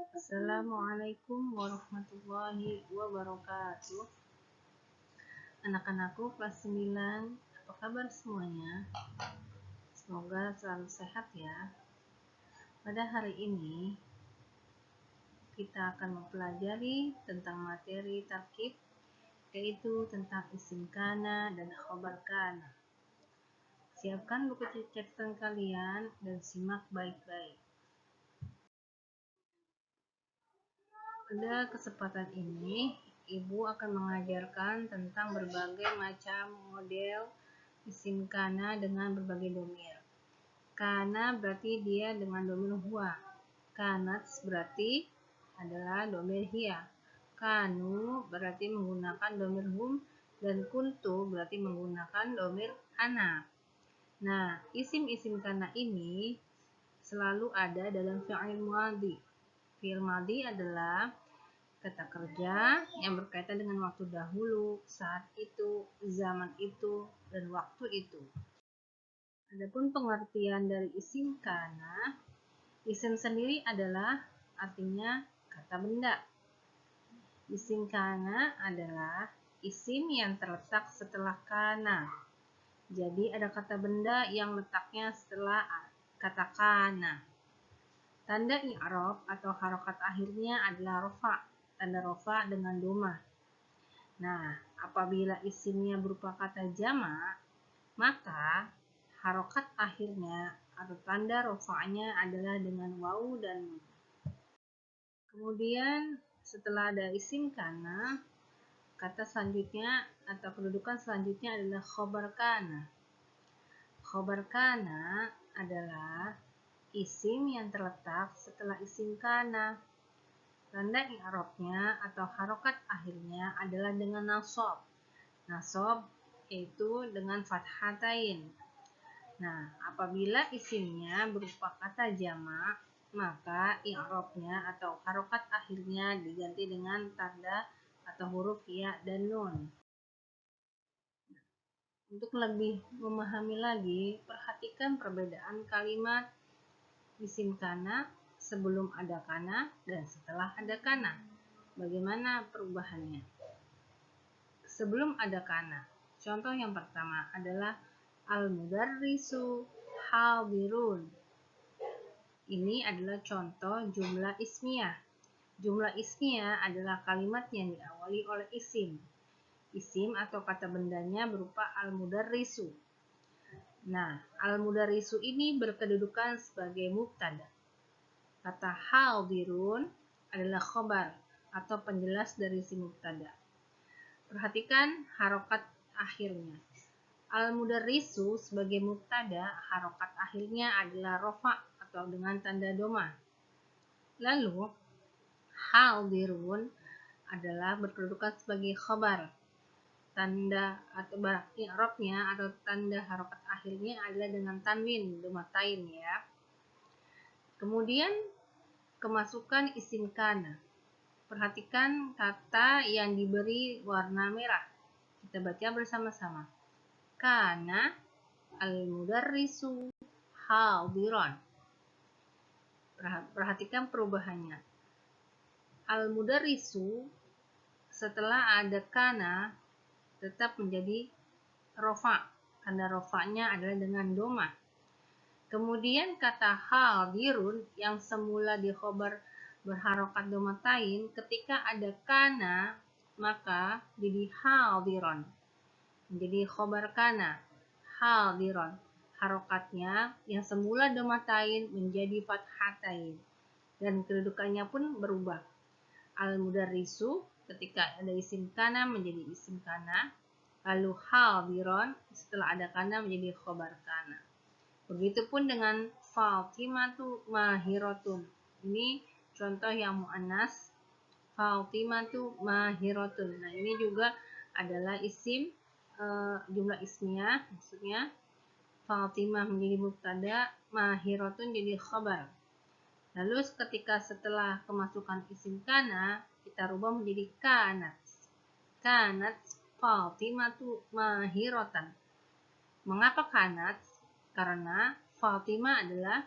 Assalamualaikum warahmatullahi wabarakatuh. Anak-anakku kelas 9, apa kabar semuanya? Semoga selalu sehat ya. Pada hari ini kita akan mempelajari tentang materi tarkib, yaitu tentang isim kana dan khobar kana. Siapkan buku catatan kalian dan simak baik-baik. Pada kesempatan ini, Ibu akan mengajarkan tentang berbagai macam model isim kana dengan berbagai domir. Kana berarti dia dengan domir huwa. Kanats berarti adalah domir hiya. Kanu berarti menggunakan domir hum, dan kuntu berarti menggunakan domir ana. Nah, isim-isim kana ini selalu ada dalam fi'il madhi. Fi'il madhi adalah kata kerja yang berkaitan dengan waktu dahulu, saat itu, zaman itu, dan waktu itu. Adapun pengertian dari isim kana, isim sendiri adalah artinya kata benda. Isim kana adalah isim yang terletak setelah kana. Jadi ada kata benda yang letaknya setelah kata kana. Tanda i'rab atau harokat akhirnya adalah rofa. Tanda rofa dengan doma. Nah, apabila isimnya berupa kata jamak, maka harokat akhirnya atau tanda rofanya adalah dengan wawu dan nun. Kemudian setelah ada isim kana, kata selanjutnya atau kedudukan selanjutnya adalah khobar kana. Khobar kana adalah isim yang terletak setelah isim kana. Tanda i'rabnya atau harokat akhirnya adalah dengan nasab. Nasab yaitu dengan fathatain. Nah, apabila isimnya berupa kata jamak, maka i'rabnya atau harokat akhirnya diganti dengan tanda atau huruf ya dan nun. Untuk lebih memahami lagi, perhatikan perbedaan kalimat isim kana sebelum ada kana dan setelah ada kana. Bagaimana perubahannya? Sebelum ada kana, contoh yang pertama adalah al-mudarrisu hadirun. Ini adalah contoh jumlah ismiyah. Jumlah ismiyah adalah kalimat yang diawali oleh isim. Isim atau kata bendanya berupa al-mudarrisu. Nah, al-mudarrisu ini berkedudukan sebagai mubtada. Kata hadirun adalah khobar atau penjelas dari si mubtada. Perhatikan harokat akhirnya. Al-mudarrisu sebagai mubtada, harokat akhirnya adalah rofa atau dengan tanda doma. Lalu hadirun adalah berkedudukan sebagai khobar. Tanda atau i'rabnya atau tanda harokat akhirnya adalah dengan tanwin, domatain ya. Kemudian kemasukan isim kana. Perhatikan kata yang diberi warna merah. Kita baca bersama-sama. Kana al-mudarrisu hadiran. Perhatikan perubahannya. Al-mudarrisu setelah ada kana tetap menjadi rofa. Tanda rofanya adalah dengan doma. Kemudian kata hadirun yang semula di khobar berharokat domatain, ketika ada kana maka jadi hadiron, menjadi khobar kana hadiron. Harokatnya yang semula domatain menjadi fathatain dan kedudukannya pun berubah. Al-mudarrisu ketika ada isim kana menjadi isim kana, lalu hadiron setelah ada kana menjadi khobar kana. Begitupun dengan Fatimatu mahiratun. Ini contoh yang mu'annas. Fatimatu mahiratun. Nah, ini juga adalah isim jumlah ismiyah, maksudnya Fatimah menjadi mubtada, mahiratun jadi khabar. Lalu ketika setelah kemasukan isim kana, kita rubah menjadi kanat. Kanat Fatimatu mahiratan. Mengapa kanat? Karena Fatimah adalah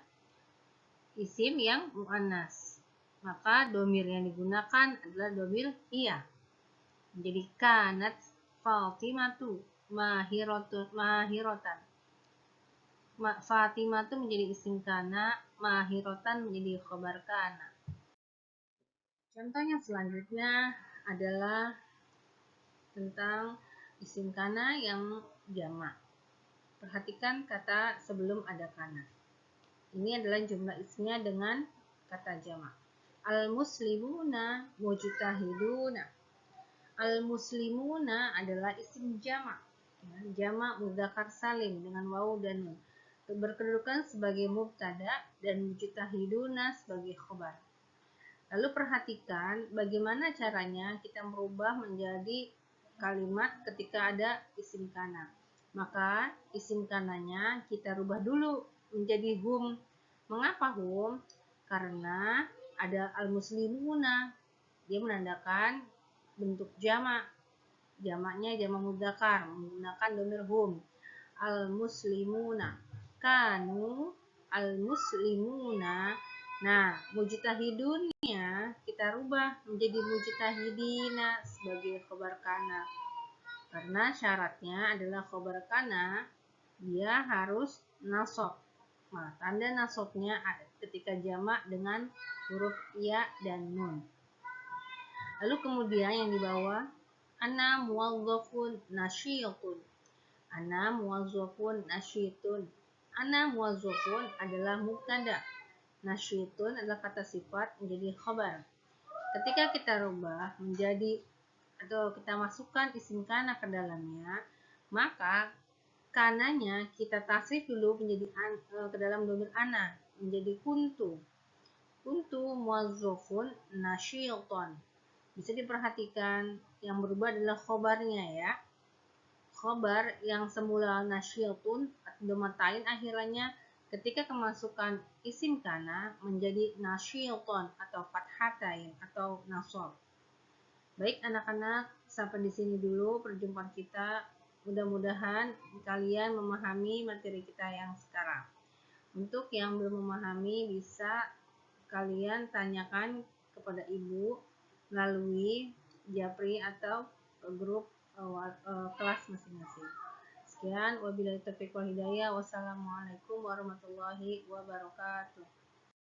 isim yang mu'annas. maka domir yang digunakan adalah domir iya. Menjadi kanat Fatimatu mahirotan. Fatimah itu menjadi isim kana, mahirotan menjadi khobar kana. Contoh yang selanjutnya adalah tentang isim kana yang jamak. Perhatikan kata sebelum ada kana. Ini adalah jumlah isimnya dengan kata jamak. Al-muslimuna mujtahiduna. Al-muslimuna adalah isim jamak. Jamak mudzakkar salim dengan wawu dan nun. Berkedudukan sebagai mubtada dan mujtahiduna sebagai khobar. Lalu perhatikan bagaimana caranya kita merubah menjadi kalimat ketika ada isim kana. Maka isim kananya kita rubah dulu menjadi hum. Mengapa hum? Karena ada al-muslimuna. Dia menandakan bentuk jamak. Jamaknya jamak mudzakkar menggunakan domir hum. Al-muslimuna. Kanu al-muslimuna. Nah, mujtahidunnya kita rubah menjadi mujtahidina sebagai khobar kana. Karena syaratnya adalah khobar kana, dia harus nasab. Nah, tanda nasabnya ketika jamak dengan huruf ya dan nun. Lalu kemudian yang di bawah, ana muwazzafun nasyitun. Ana muwazzafun nasyitun. Ana muwazzafun adalah mubtada. Nasyitun adalah kata sifat menjadi khabar. Ketika kita rubah menjadi atau kita masukkan isim kana ke dalamnya, maka kananya kita tasrif dulu menjadi ke dalam domir ana menjadi kuntu. Kuntu muwazzafun nasyitun. Bisa diperhatikan yang berubah adalah khobarnya ya. Khobar yang semula nasyitun atau domatain akhirnya ketika kemasukan isim kana menjadi nasyitun atau fathatain atau nasab. Baik anak-anak, sampai di sini dulu perjumpaan kita. Mudah-mudahan kalian memahami materi kita yang sekarang. Untuk yang belum memahami bisa kalian tanyakan kepada ibu melalui japri atau grup kelas masing-masing. Sekian, wabillahi taufiq wal hidayah. Wassalamualaikum warahmatullahi wabarakatuh.